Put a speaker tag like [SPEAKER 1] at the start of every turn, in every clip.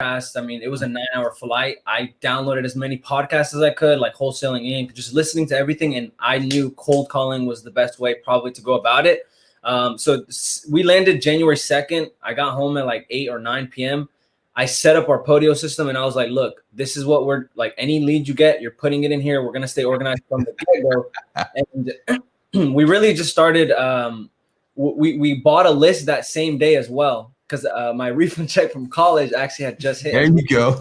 [SPEAKER 1] I mean, it was a 9-hour flight. I downloaded as many podcasts as I could, like Wholesaling Inc., just listening to everything. And I knew cold calling was the best way probably to go about it. So we landed January 2nd. I got home at like 8 or 9 p.m. I set up our Podio system and I was like, look, this is what we're like. Any lead you get, you're putting it in here. We're going to stay organized from the get-go. And we really just started. We bought a list that same day as well, because my refund check from college actually had just hit.
[SPEAKER 2] There you go.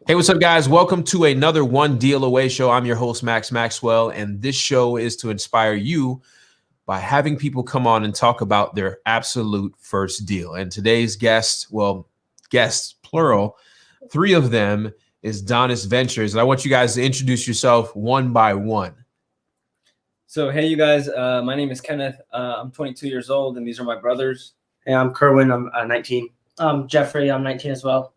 [SPEAKER 2] Hey, what's up, guys? Welcome to another One Deal Away show. I'm your host, Maxwell, and this show is to inspire you by having people come on and talk about their absolute first deal. And today's guest, well, guests, plural, 3 of them is Donis Ventures. And I want you guys to introduce yourself one by one.
[SPEAKER 1] So, hey, you guys, my name is Kenneth. I'm 22 years old, and these are my brothers.
[SPEAKER 3] Hey, I'm Kerwin. I'm 19.
[SPEAKER 4] Jeffrey. I'm 19 as well.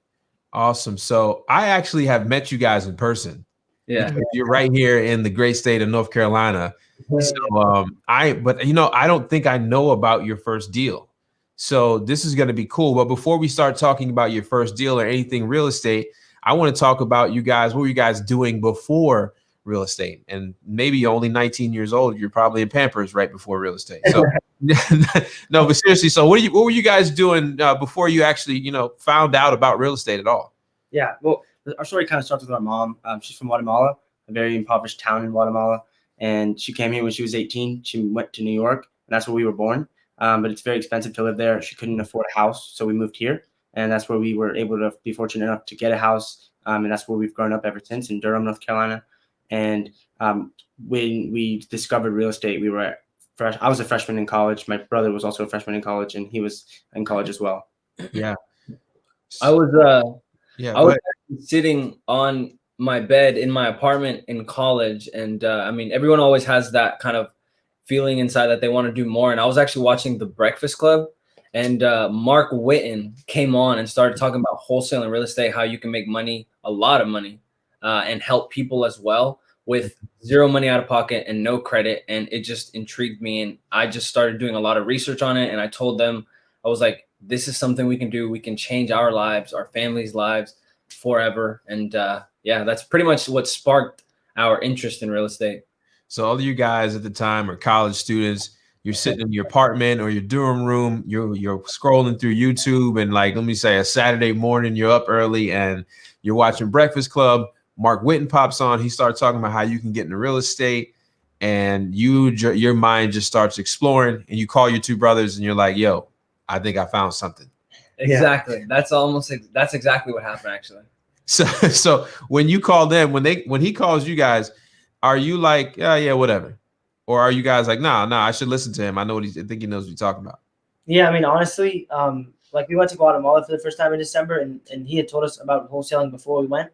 [SPEAKER 2] Awesome. So I actually have met you guys in person.
[SPEAKER 1] Yeah.
[SPEAKER 2] You're right here in the great state of North Carolina. So I don't think I know about your first deal. So this is going to be cool. But before we start talking about your first deal or anything real estate, I want to talk about you guys. What were you guys doing before real estate? And maybe you're only 19 years old. You're probably in Pampers right before real estate. So no, but seriously. So what were you guys doing before you actually, found out about real estate at all?
[SPEAKER 3] Yeah. Well, our story kind of starts with our mom. She's from Guatemala, a very impoverished town in Guatemala. And she came here when she was 18. She went to New York, and that's where we were born. But it's very expensive to live there. She couldn't afford a house, so we moved here. And that's where we were able to be fortunate enough to get a house. And that's where we've grown up ever since, in Durham, North Carolina. And when we discovered real estate, I was a freshman in college. My brother was also a freshman in college, and he was in college as well.
[SPEAKER 2] Yeah.
[SPEAKER 1] I was sitting on my bed in my apartment in college. And I mean, everyone always has that kind of feeling inside that they want to do more. And I was actually watching The Breakfast Club, and Mark Whitten came on and started talking about wholesaling real estate, how you can make money, a lot of money, and help people as well with zero money out of pocket and no credit. And it just intrigued me. And I just started doing a lot of research on it. And I told them, I was like, this is something we can do. We can change our lives, our families' lives forever. And yeah, that's pretty much what sparked our interest in real estate.
[SPEAKER 2] So all of you guys at the time are college students. You're sitting in your apartment or your dorm room. You're scrolling through YouTube, and like, let me say, a Saturday morning, you're up early and you're watching Breakfast Club. Mark Whitten pops on. He starts talking about how you can get into real estate, and your mind just starts exploring. And you call your 2 brothers, and you're like, "Yo, I think I found something."
[SPEAKER 1] Exactly. Yeah. That's exactly what happened, actually.
[SPEAKER 2] So when you call them, when he calls you guys, are you like, yeah, whatever? Or are you guys like, nah, I should listen to him. I think he knows what he's talking about.
[SPEAKER 4] Yeah, I mean, honestly, like we went to Guatemala for the first time in December, and he had told us about wholesaling before we went.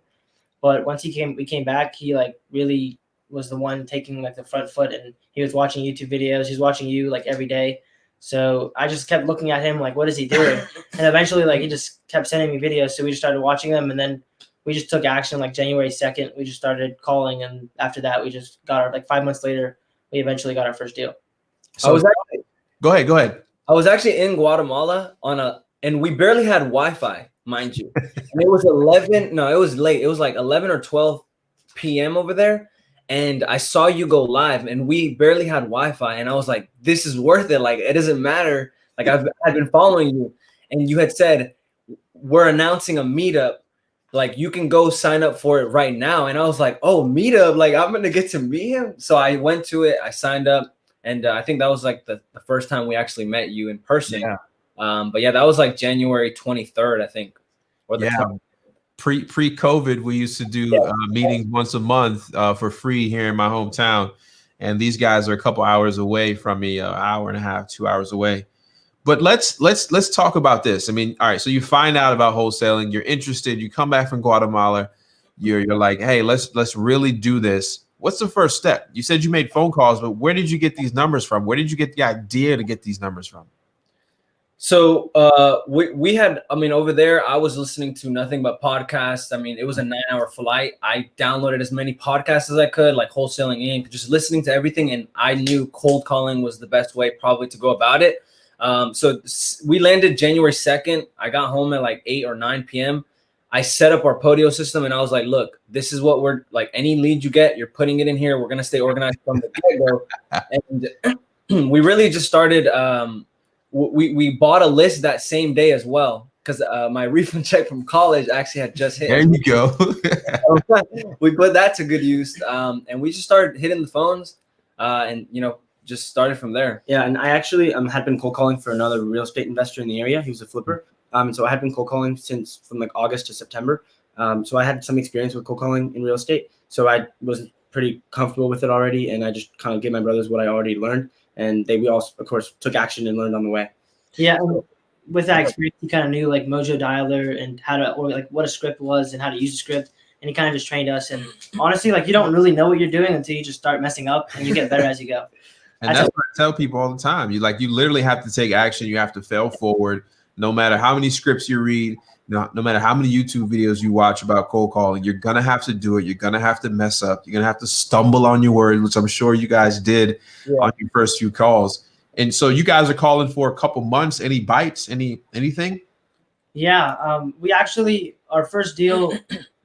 [SPEAKER 4] But once we came back, he like really was the one taking like the front foot, and he was watching YouTube videos. He's watching you like every day. So I just kept looking at him like, what is he doing? And eventually, like, he just kept sending me videos. So we just started watching them, and then we just took action. Like January 2nd, we just started calling, and after that, we just got like 5 months later, we eventually got our first deal.
[SPEAKER 2] So go ahead.
[SPEAKER 1] I was actually in Guatemala and we barely had Wi-Fi, mind you. And it was it was late. It was like 11 or 12 p.m. over there. And I saw you go live, and we barely had Wi-Fi. And I was like, this is worth it. Like, it doesn't matter. Like, I've been following you, and you had said, we're announcing a meetup. Like, you can go sign up for it right now. And I was like, oh, meetup. Like, I'm going to get to meet him. So I went to it. I signed up. And I think that was like the first time we actually met you in person. Yeah. But yeah, that was like January 23rd, I think. Or the 20th.
[SPEAKER 2] Pre-COVID, we used to do meetings once a month for free here in my hometown. And these guys are a couple hours away from me, an hour and a half, 2 hours away. But let's talk about this. I mean, all right, so you find out about wholesaling, you're interested, you come back from Guatemala, you're like, hey, let's really do this. What's the first step? You said you made phone calls, but where did you get these numbers from? Where did you get the idea to get these numbers from?
[SPEAKER 1] So we had, I mean, over there, I was listening to nothing but podcasts. I mean, it was a 9-hour flight. I downloaded as many podcasts as I could, like Wholesaling Inc., just listening to everything. And I knew cold calling was the best way probably to go about it. So we landed January 2nd. I got home at like 8 or 9 p.m. I set up our Podio system and I was like, look, this is what we're like, any lead you get, you're putting it in here. We're going to stay organized from the get-go. And we really just started, we bought a list that same day as well, because my refund check from college actually had just hit.
[SPEAKER 2] There you go.
[SPEAKER 1] We put that to good use, and we just started hitting the phones, and just started from there.
[SPEAKER 3] Yeah, and I actually had been cold calling for another real estate investor in the area. He was a flipper, and so I had been cold calling from like August to September. So I had some experience with cold calling in real estate, so I was pretty comfortable with it already, and I just kind of gave my brothers what I already learned. And we all, of course, took action and learned on the way.
[SPEAKER 4] Yeah, with that experience, he kind of knew like Mojo Dialer and how to, or like what a script was and how to use a script. And he kind of just trained us. And honestly, like you don't really know what you're doing until you just start messing up, and you get better as you go.
[SPEAKER 2] And that's what I tell people all the time. You literally have to take action. You have to fail forward, no matter how many scripts you read, no matter how many YouTube videos you watch about cold calling. You're gonna have to do it. You're gonna have to mess up. You're gonna have to stumble on your words, which I'm sure you guys did on your first few calls. And so you guys are calling for a couple months. Any bites? Anything?
[SPEAKER 4] Yeah, we actually, our first deal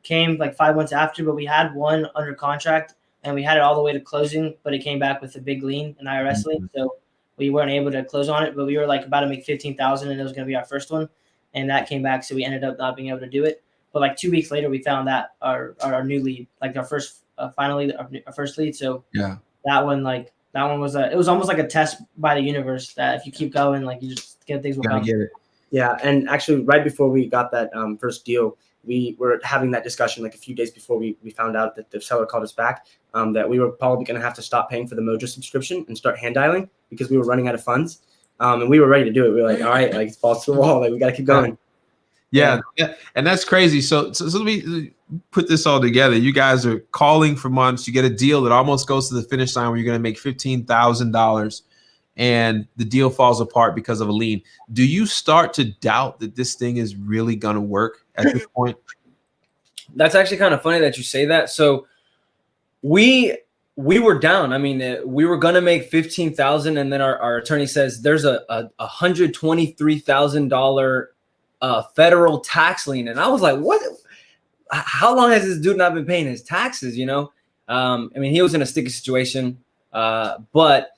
[SPEAKER 4] came like 5 months after, but we had one under contract and we had it all the way to closing, but it came back with a big lien, an IRS lien. So we weren't able to close on it, but we were like about to make $15,000 and it was going to be our first one. And that came back. So we ended up not being able to do it. But like 2 weeks later, we found that our new lead, like our first, finally our first lead. So
[SPEAKER 2] yeah,
[SPEAKER 4] that one was it was almost like a test by the universe that if you keep going, like you just get things will come.
[SPEAKER 2] Get it.
[SPEAKER 3] Yeah, and actually, right before we got that first deal, we were having that discussion like a few days before we found out that the seller called us back, that we were probably going to have to stop paying for the Mojo subscription and start hand dialing because we were running out of funds. And we were ready to do it. We were like, all right, like it's balls to the wall, like we got to keep going.
[SPEAKER 2] Yeah, and that's crazy. So let me put this all together. You guys are calling for months. You get a deal that almost goes to the finish line where you're going to make $15,000, and the deal falls apart because of a lien. Do you start to doubt that this thing is really going to work at this point?
[SPEAKER 1] That's actually kind of funny that you say that. So we were down. I mean, we were going to make $15,000, and then our attorney says there's a $123,000 federal tax lien. And I was like, what? How long has this dude not been paying his taxes? I mean, he was in a sticky situation, but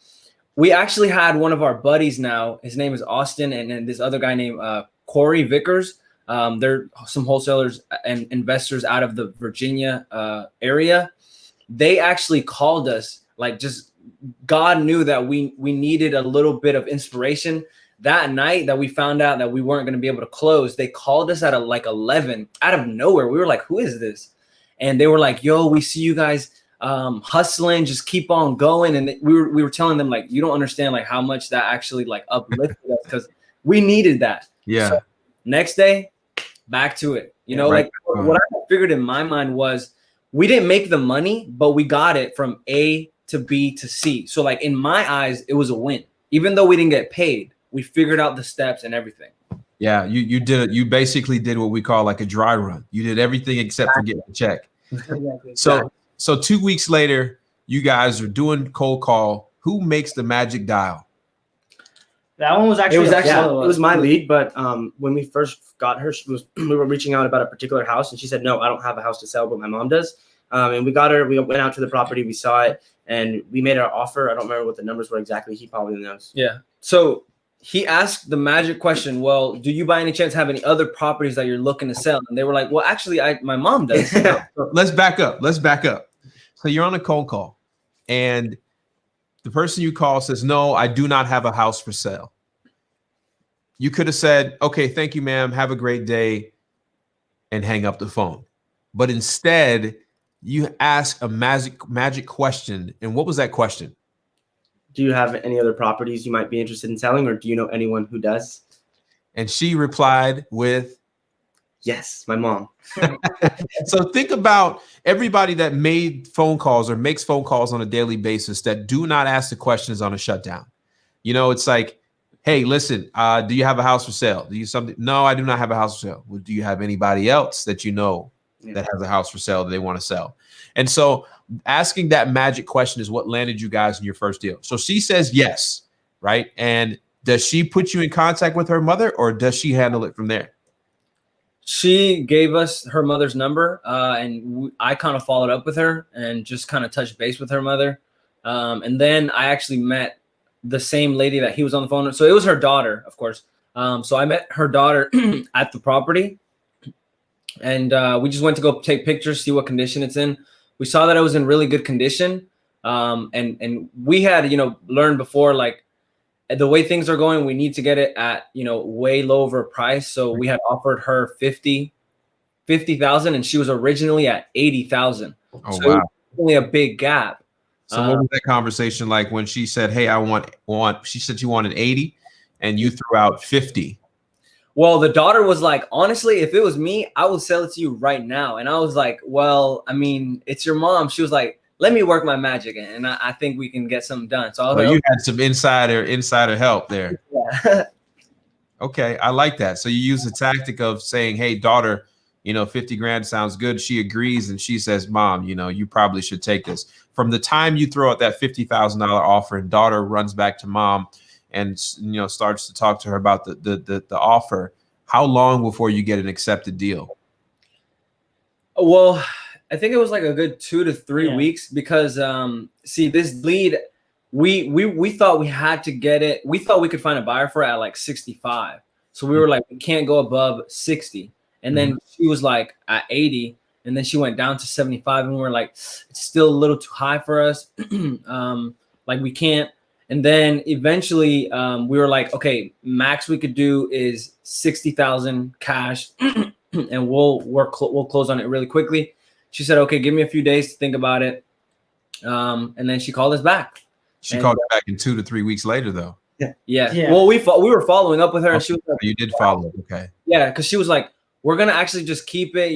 [SPEAKER 1] we actually had one of our buddies now. His name is Austin, and then this other guy named Corey Vickers. They're some wholesalers and investors out of the Virginia area. They actually called us, like, just God knew that we needed a little bit of inspiration. That night that we found out that we weren't going to be able to close, they called us at like 11 out of nowhere. We were like, who is this? And they were like, yo, we see you guys hustling, just keep on going. And we were telling them, like, you don't understand like how much that actually like uplifted us, because we needed that.
[SPEAKER 2] Yeah.
[SPEAKER 1] So next day, back to it. Like what I figured in my mind was we didn't make the money, but we got it from A to B to C. So like in my eyes, it was a win. Even though we didn't get paid, we figured out the steps and everything. Yeah,
[SPEAKER 2] you did it. You basically did what we call like a dry run. You did everything except for getting the check.
[SPEAKER 4] Exactly.
[SPEAKER 2] So 2 weeks later, you guys are doing cold call. Who makes the magic dial?
[SPEAKER 4] That one was actually
[SPEAKER 3] it was my lead, but when we first got her, we were reaching out about a particular house, and she said, no, I don't have a house to sell, but my mom does. And we got her. We went out to the property. We saw it, and we made our offer. I don't remember what the numbers were exactly. He probably knows.
[SPEAKER 1] Yeah. So he asked the magic question, well, do you by any chance have any other properties that you're looking to sell? And they were like, well, actually, my mom does.
[SPEAKER 2] So let's back up. So you're on a cold call, and the person you call says, no, I do not have a house for sale. You could have said, okay, thank you, ma'am. Have a great day, and hang up the phone. But instead, you ask a magic question. And what was that question?
[SPEAKER 3] Do you have any other properties you might be interested in selling, or do you know anyone who does?
[SPEAKER 2] And she replied with,
[SPEAKER 3] yes, my mom.
[SPEAKER 2] So think about everybody that made phone calls or makes phone calls on a daily basis that do not ask the questions on a shutdown. It's like hey, listen, do you have a house for sale? Do you something? No, I do not have a house for sale. Well, do you have anybody else that you know that has a house for sale that they want to sell? And so asking that magic question is what landed you guys in your first deal. So she says yes, right? And does she put you in contact with her mother, or does she handle it from there?
[SPEAKER 1] She gave us her mother's number, and I kind of followed up with her and just kind of touched base with her mother. And then I actually met the same lady that he was on the phone with. So it was her daughter, of course. So I met her daughter at the property, and we just went to go take pictures, see what condition it's in. We saw that it was in really good condition. And we had, learned before, like, the way things are going, we need to get it at, way lower price. So we had offered her 50,000, and she was originally at 80,000.
[SPEAKER 2] Oh,
[SPEAKER 1] so
[SPEAKER 2] wow.
[SPEAKER 1] It was only a big gap.
[SPEAKER 2] So what was that conversation like when she said, hey, I want, she said she wanted 80 and you threw out 50?
[SPEAKER 1] Well, the daughter was like, honestly, if it was me, I would sell it to you right now. And I was like, well, I mean, it's your mom. She was like, let me work my magic, and I think we can get something done. So I was like,
[SPEAKER 2] you had some insider help there.
[SPEAKER 1] Yeah.
[SPEAKER 2] Okay, I like that. So you use the tactic of saying, hey, daughter, 50 grand sounds good. She agrees, and she says, mom, you probably should take this. From the time you throw out that $50,000 offer, and daughter runs back to mom and starts to talk to her about the offer, how long before you get an accepted deal?
[SPEAKER 1] Well, I think it was like a good 2 to 3 weeks, because see, this lead, we thought we had to get it. We thought we could find a buyer for it at like 65. So we were like, we can't go above 60. And then she was like at 80, and then she went down to 75, and we were like, it's still a little too high for us. Like, we can't. And then eventually we were like, okay, max we could do is 60,000 cash, and we'll close on it really quickly. She said, okay, give me a few days to think about it. And then she called us back.
[SPEAKER 2] She called us back in 2 to 3 weeks later, though.
[SPEAKER 1] Yeah. Well, we were following up with her, and she was like,
[SPEAKER 2] you did follow up. Okay.
[SPEAKER 1] Yeah, because she was like, we're gonna actually just keep it,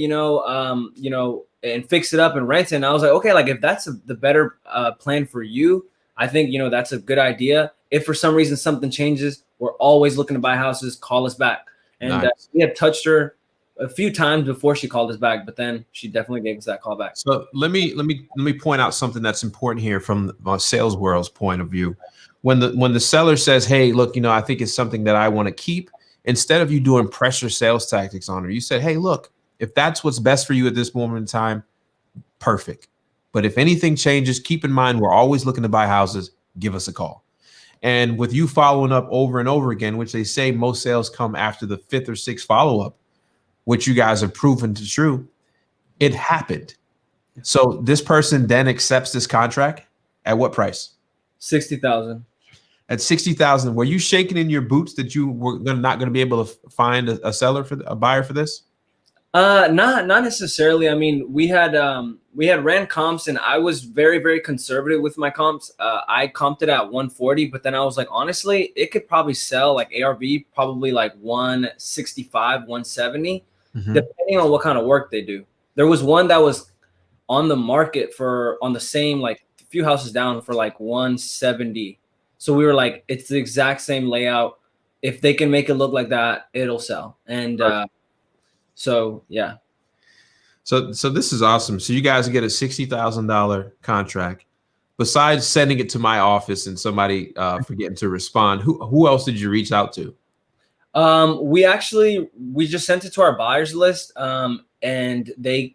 [SPEAKER 1] and fix it up and rent it. And I was like, okay, like, if that's the better plan for you, I think that's a good idea. If for some reason something changes, we're always looking to buy houses. Call us back. And
[SPEAKER 2] nice.
[SPEAKER 1] We had touched her a few times before she called us back, but then she definitely gave us that call back.
[SPEAKER 2] So let me point out something that's important here from the sales world's point of view. When the seller says, hey, look, I think it's something that I want to keep, instead of you doing pressure sales tactics on her, you said, hey, look, if that's what's best for you at this moment in time, perfect. But if anything changes, keep in mind, we're always looking to buy houses. Give us a call. And with you following up over and over again, which they say most sales come after the 5th or 6th follow-up, which you guys have proven to true, it happened. So this person then accepts this contract at what price?
[SPEAKER 1] 60,000.
[SPEAKER 2] At 60,000. Were you shaking in your boots that you were not going to be able to find a seller for a buyer for this?
[SPEAKER 1] Not necessarily. I mean, we had ran comps, and I was very, very conservative with my comps. I comped it at 140, but then I was like, honestly, it could probably sell like ARV, probably like 165, 170, depending on what kind of work they do. There was one that was on the market on the same, like, a few houses down for like 170. So we were like, it's the exact same layout. If they can make it look like that, it'll sell. And so, yeah.
[SPEAKER 2] So this is awesome. So you guys get a $60,000 contract. Besides sending it to my office and somebody forgetting to respond, who else did you reach out to?
[SPEAKER 1] We just sent it to our buyers list, and they,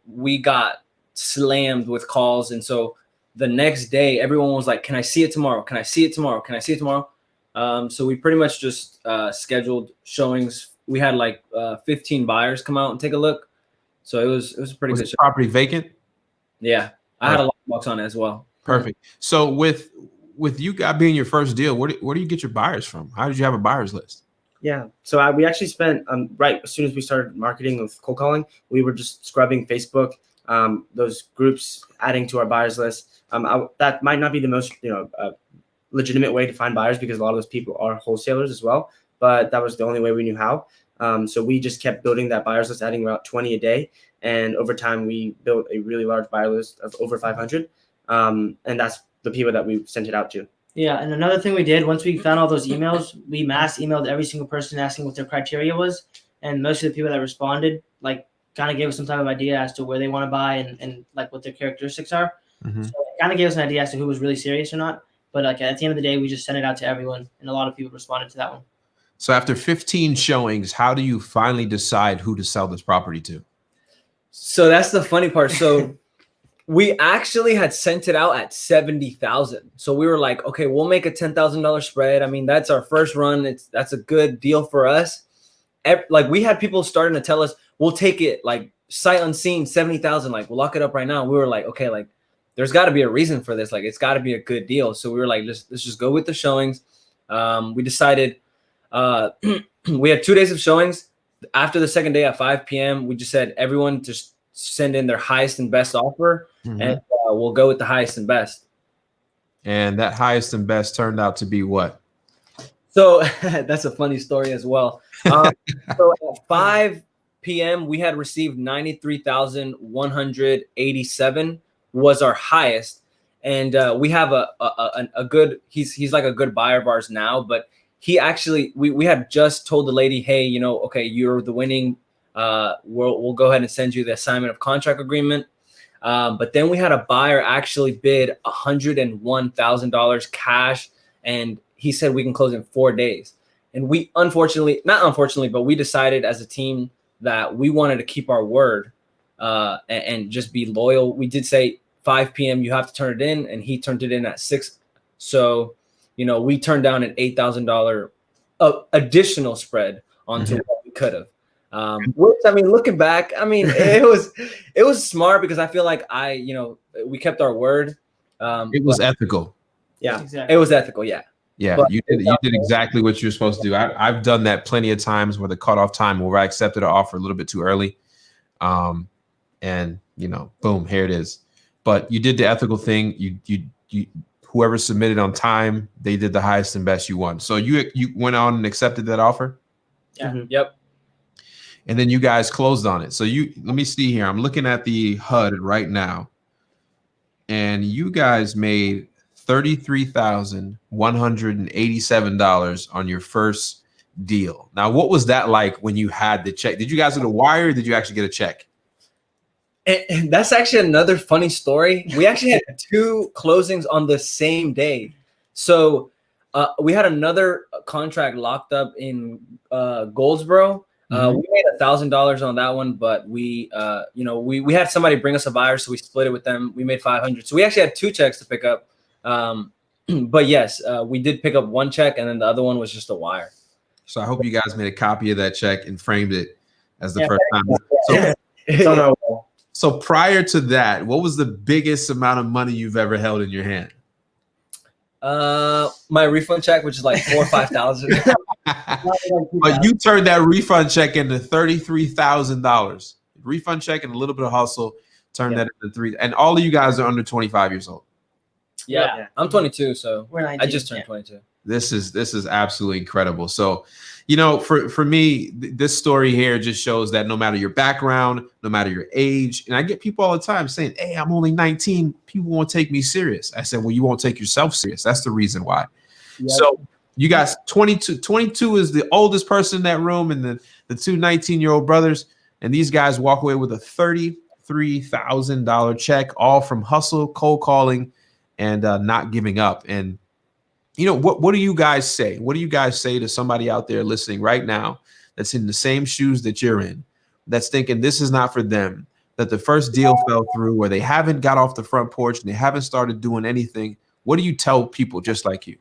[SPEAKER 1] we got slammed with calls. And so the next day, everyone was like, can I see it tomorrow? Can I see it tomorrow? Can I see it tomorrow? So we pretty much just scheduled showings. We had like 15 buyers come out and take a look. So it was a pretty good show.
[SPEAKER 2] Property vacant?
[SPEAKER 1] Yeah. I had a lockbox on it as well.
[SPEAKER 2] Perfect. So with you guys being your first deal, where do you get your buyers from? How did you have a buyers list?
[SPEAKER 3] Yeah. So we actually spent right as soon as we started marketing with cold calling, we were just scrubbing Facebook, those groups, adding to our buyers list. That might not be the most legitimate way to find buyers, because a lot of those people are wholesalers as well. But that was the only way we knew how. So we just kept building that buyers list, adding about 20 a day. And over time, we built a really large buyer list of over 500. And that's the people that we sent it out to.
[SPEAKER 4] Yeah, and another thing we did once we found all those emails, we mass emailed every single person asking what their criteria was, and most of the people that responded like kind of gave us some type of idea as to where they want to buy and like what their characteristics are.
[SPEAKER 2] Mhm.
[SPEAKER 4] So it kind of gave us an idea as to who was really serious or not. But like at the end of the day, we just sent it out to everyone, and a lot of people responded to that one.
[SPEAKER 2] So after 15 showings, how do you finally decide who to sell this property to?
[SPEAKER 1] So that's the funny part. So we actually had sent it out at 70,000. So we were like, okay, we'll make a $10,000 spread. I mean, that's our first run. That's a good deal for us. Like we had people starting to tell us, we'll take it like sight unseen, 70,000. Like we'll lock it up right now. We were like, okay, like there's got to be a reason for this. Like it's got to be a good deal. So we were like, let's just go with the showings. We decided we had 2 days of showings. After the second day at 5 p.m., we just said everyone just send in their highest and best offer, and we'll go with the highest and best.
[SPEAKER 2] And that highest and best turned out to be what?
[SPEAKER 1] So that's a funny story as well. So at 5 p.m., we had received 93,187 was our highest. And we have a good, he's like a good buyer of ours now, but he actually, we had just told the lady, hey, you know, okay, you're the winning, we'll go ahead and send you the assignment of contract agreement. But then we had a buyer actually bid $101,000 cash, and he said we can close in 4 days. And we not unfortunately, but we decided as a team that we wanted to keep our word and just be loyal. We did say 5 p.m. you have to turn it in, and he turned it in at 6. So, you know, we turned down an $8,000 additional spread onto what we could have. Which, I mean, looking back, I mean, it was smart because I feel like we kept our word.
[SPEAKER 2] It was ethical.
[SPEAKER 1] Yeah,
[SPEAKER 4] Exactly.
[SPEAKER 1] It was ethical. Yeah.
[SPEAKER 2] Yeah,
[SPEAKER 1] But
[SPEAKER 2] you did exactly what you're supposed to do. I've done that plenty of times where the cutoff time where I accepted an offer a little bit too early. And you know, boom, here it is. But you did the ethical thing. You whoever submitted on time, they did the highest and best, you won. So you went on and accepted that offer?
[SPEAKER 4] Yeah.
[SPEAKER 1] Yep.
[SPEAKER 2] And then you guys closed on it. So let me see here. I'm looking at the HUD right now. And you guys made $33,187 on your first deal. Now, what was that like when you had the check? Did you guys get a wire or did you actually get a check?
[SPEAKER 1] And that's actually another funny story. We actually had 2 closings on the same day. So we had another contract locked up in Goldsboro. We made $1,000 on that one, but we had somebody bring us a buyer, so we split it with them. We made $500. So we actually had 2 checks to pick up. But yes, we did pick up 1 check, and then the other one was just a wire.
[SPEAKER 2] So I hope you guys made a copy of that check and framed it as the first time. So prior to that, what was the biggest amount of money you've ever held in your hand?
[SPEAKER 1] My refund check, which is like $4,000 or $5,000.
[SPEAKER 2] But you turned that refund check into $33,000. Refund check and a little bit of hustle turned that into 3. And all of you guys are under 25 years old.
[SPEAKER 1] Yeah. I'm 22, so
[SPEAKER 4] We're 19,
[SPEAKER 1] I just turned 22.
[SPEAKER 2] This is absolutely incredible. So, you know, for me, this story here just shows that no matter your background, no matter your age, and I get people all the time saying, hey, I'm only 19. People won't take me serious. I said, well, you won't take yourself serious. That's the reason why. Yep. So you guys, 22 is the oldest person in that room, and the 2 19-year-old brothers. And these guys walk away with a $33,000 check, all from hustle, cold calling, and not giving up. And you know, what do you guys say? What do you guys say to somebody out there listening right now that's in the same shoes that you're in, that's thinking this is not for them, that the first deal fell through, or they haven't got off the front porch and they haven't started doing anything? What do you tell people just like you?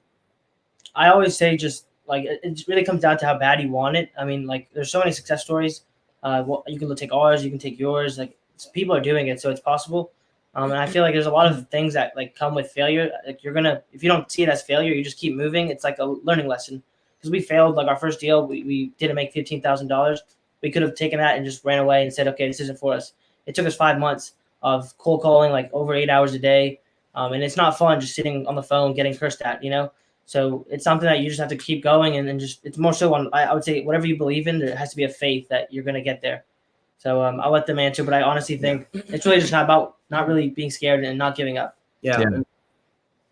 [SPEAKER 4] I always say just like it really comes down to how bad you want it. I mean, like there's so many success stories. You can take ours, you can take yours. Like people are doing it, so it's possible. And I feel like there's a lot of things that like come with failure. Like if you don't see it as failure, you just keep moving. It's like a learning lesson. Because we failed, like our first deal, we didn't make $15,000. We could have taken that and just ran away and said, okay, this isn't for us. It took us 5 months of cold calling, like over 8 hours a day. And it's not fun just sitting on the phone getting cursed at, you know? So it's something that you just have to keep going. And then just, it's more so on, I would say whatever you believe in, there has to be a faith that you're going to get there. So I'll let them answer, but I honestly think it's really just not about not really being scared and not giving up.
[SPEAKER 1] Yeah.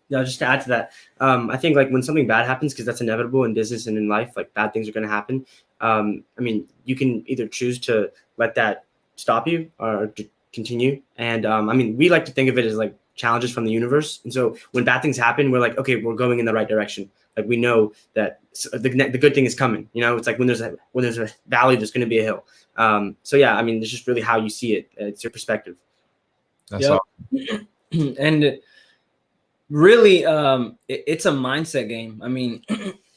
[SPEAKER 3] Yeah, just to add to that, I think like when something bad happens, because that's inevitable in business and in life, like bad things are going to happen. I mean, you can either choose to let that stop you or to continue. And I mean, we like to think of it as like challenges from the universe. And so when bad things happen, we're like, okay, we're going in the right direction. Like we know that the good thing is coming. You know, it's like when there's a valley, there's going to be a hill. So yeah, I mean, it's just really how you see it. It's your perspective.
[SPEAKER 2] That's all.
[SPEAKER 1] And really, it's a mindset game. I mean,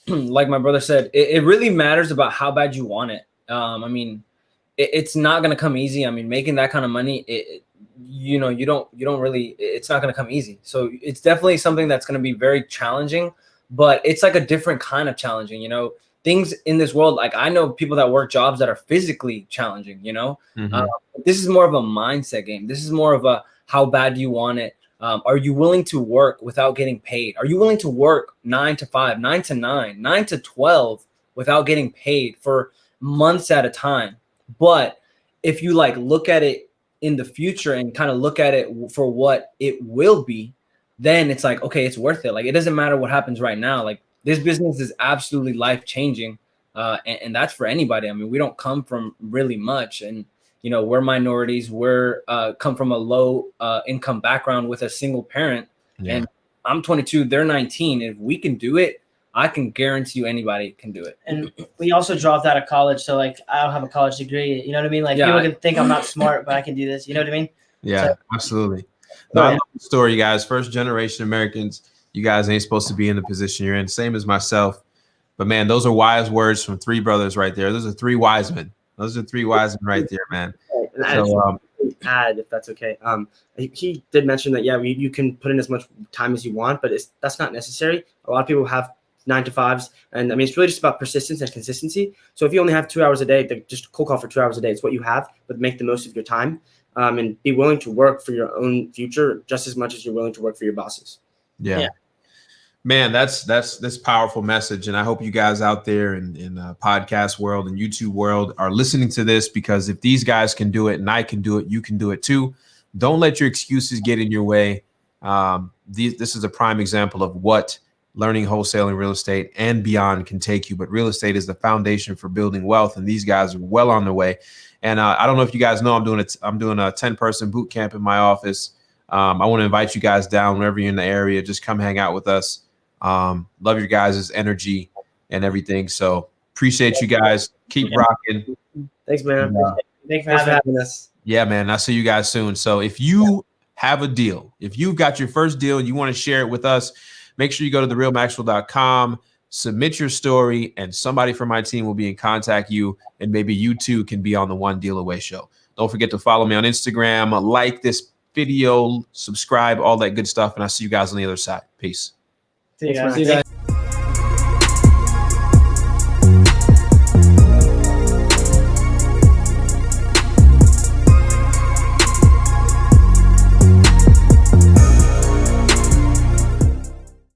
[SPEAKER 1] like my brother said, it really matters about how bad you want it. I mean, it's not going to come easy. I mean, making that kind of money, you don't really, it's not going to come easy. So it's definitely something that's going to be very challenging, but it's like a different kind of challenging, you know, things in this world. Like I know people that work jobs that are physically challenging, you know, this is more of a mindset game. This is more of a, how bad do you want it? Are you willing to work without getting paid? Are you willing to work 9 to 5, 9 to 9, 9 to 12 without getting paid for months at a time? But if you like look at it in the future and kind of look at it for what it will be, then it's like, okay, it's worth it. Like, it doesn't matter what happens right now. Like, this business is absolutely life-changing. And that's for anybody. I mean, we don't come from really much. And, you know, we're minorities. We're come from a low income background with a single parent. Yeah. And I'm 22, they're 19. If we can do it, I can guarantee you anybody can do it.
[SPEAKER 4] And we also dropped out of college. So like, I don't have a college degree. You know what I mean? Like people can think I'm not smart, but I can do this. You know what I mean?
[SPEAKER 2] Yeah,
[SPEAKER 4] so,
[SPEAKER 2] absolutely. No, I love the story, you guys. First generation Americans, you guys ain't supposed to be in the position you're in. Same as myself. But man, those are wise words from three brothers right there. Those are three wise men. Those are three wise men right there, man.
[SPEAKER 3] So, add, if that's okay. He did mention that, yeah, you can put in as much time as you want, but that's not necessary. A lot of people have 9 to 5s. And I mean, it's really just about persistence and consistency. So if you only have 2 hours a day, just cold call for 2 hours a day. It's what you have, but make the most of your time and be willing to work for your own future just as much as you're willing to work for your bosses.
[SPEAKER 2] Yeah. Man, that's this powerful message. And I hope you guys out there in podcast world and YouTube world are listening to this, because if these guys can do it and I can do it, you can do it too. Don't let your excuses get in your way. This is a prime example of what learning wholesaling real estate and beyond can take you. But real estate is the foundation for building wealth. And these guys are well on their way. And I don't know if you guys know, I'm doing a 10-person boot camp in my office. I want to invite you guys down whenever you're in the area. Just come hang out with us. Love your guys' energy and everything. So appreciate you guys. Keep rocking.
[SPEAKER 3] Thanks, man.
[SPEAKER 4] Thanks for having us.
[SPEAKER 2] Yeah, man. I'll see you guys soon. So if you have a deal, if you've got your first deal and you want to share it with us, make sure you go to therealmaxwell.com, submit your story, and somebody from my team will be in contact you, and maybe you too can be on the One Deal Away show. Don't forget to follow me on Instagram, like this video, subscribe, all that good stuff, and I'll see you guys on the other side. Peace.
[SPEAKER 4] See you guys.